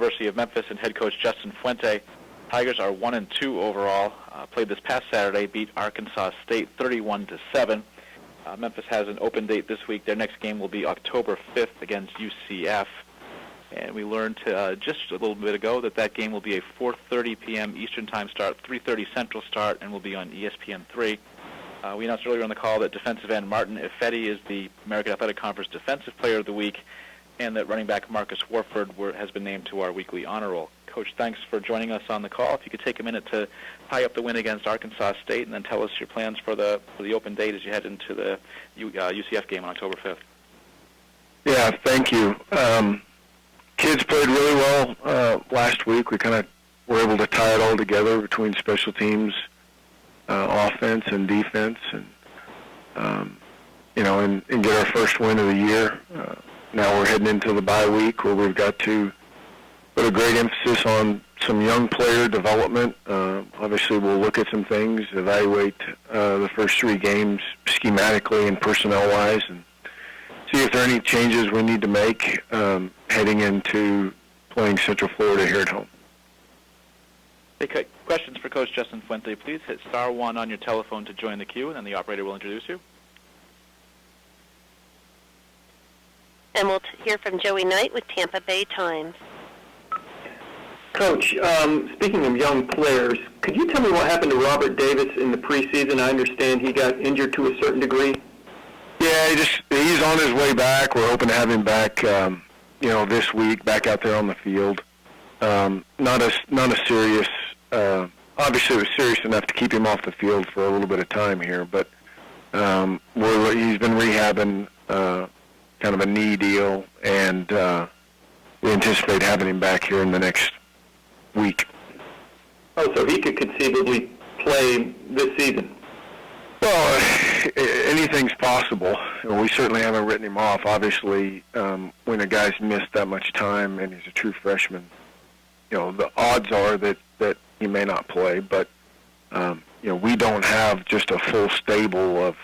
University of Memphis and head coach Justin Fuente. Tigers are 1-2 overall. Played this past Saturday, beat Arkansas State 31-7. Memphis has an open date this week. Their next game will be October 5th against UCF. And we learned just a little bit ago that game will be a 4:30 p.m. Eastern Time start, 3:30 Central start, and will be on ESPN3. We announced earlier on the call that defensive end Martin Ifedi is the American Athletic Conference Defensive Player of the Week, and that running back Marcus Warford has been named to our weekly honor roll. Coach, thanks for joining us on the call. If you could take a minute to tie up the win against Arkansas State and then tell us your plans for the open date as you head into the UCF game on October 5th. Yeah, thank you. Kids played really well last week. We kind of were able to tie it all together between special teams, offense and defense, and and get our first win of the year. Now we're heading into the bye week where we've got to put a great emphasis on some young player development. Obviously, we'll look at some things, evaluate the first three games schematically and personnel-wise, and see if there are any changes we need to make heading into playing Central Florida here at home. Hey, questions for Coach Justin Fuente, please hit *1 on your telephone to join the queue, and then the operator will introduce you. And we'll hear from Joey Knight with Tampa Bay Times. Coach, speaking of young players, could you tell me what happened to Robert Davis in the preseason? I understand he got injured to a certain degree. Yeah, he's on his way back. We're hoping to have him back, this week, back out there on the field. Not a serious. Obviously, it was serious enough to keep him off the field for a little bit of time here, but he's been rehabbing kind of a knee deal, and we anticipate having him back here in the next week. Oh, so he could conceivably play this season? Well, anything's possible. We certainly haven't written him off. Obviously, when a guy's missed that much time and he's a true freshman, the odds are that he may not play. But we don't have just a full stable of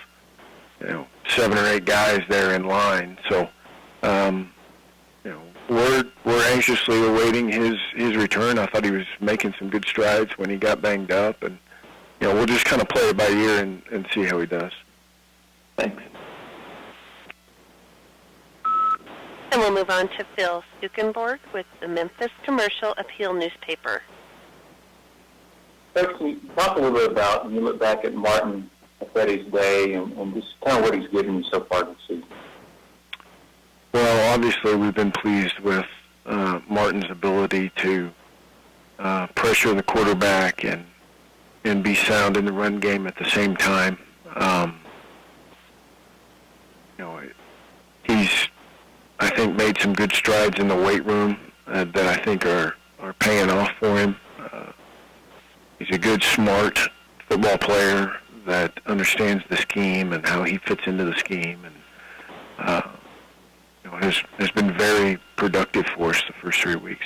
7 or 8 guys there in line. So we're anxiously awaiting his return. I thought he was making some good strides when he got banged up, and we'll just kind of play it by ear and see how he does. Thanks. And we'll move on to Phil Stukenborg with the Memphis Commercial Appeal newspaper. Coach, can you talk a little bit about, when you look back at Martin Ifedi's day and just kind of what he's given you so far this season? Well, obviously we've been pleased with Martin's ability to pressure the quarterback and be sound in the run game at the same time. He's, I think, made some good strides in the weight room that I think are paying off for him. He's a good, smart football player that understands the scheme and how he fits into the scheme, and has been very productive for us the first 3 weeks.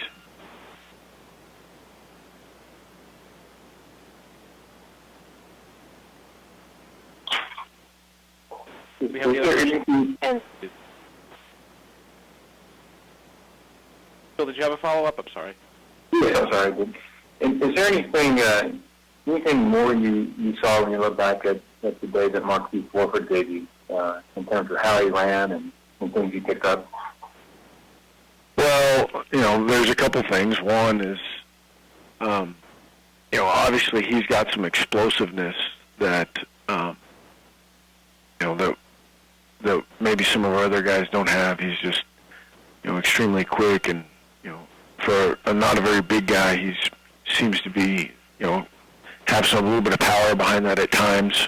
We have the other question. Phil, did you have a follow-up? I'm sorry. Yeah, I'm sorry. Is there anything more you saw when you look back at the day that Marcus Warford gave you in terms of how he ran and things you picked up? Well, there's a couple things. One is, obviously he's got some explosiveness that, that maybe some of our other guys don't have. He's just, extremely quick, and, for not a very big guy, he seems to be, have a little bit of power behind that at times.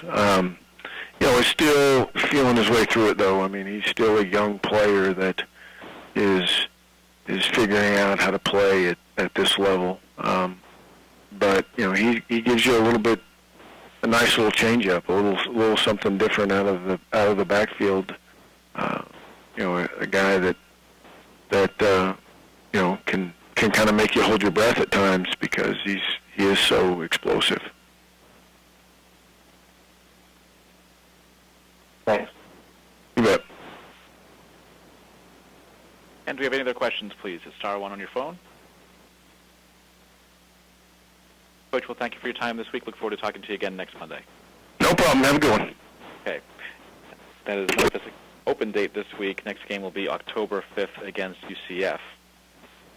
He's still feeling his way through it, though. I mean, he's still a young player that is figuring out how to play at this level. But he gives you a nice little changeup, a little something different out of the backfield. A guy that can kind of make you hold your breath at times because he is so explosive. Thanks. You bet. And do we have any other questions, please? Hit *1 on your phone. Coach, well, thank you for your time this week. Look forward to talking to you again next Monday. No problem. Have a good one. Okay. That is Memphis open date this week. Next game will be October 5th against UCF.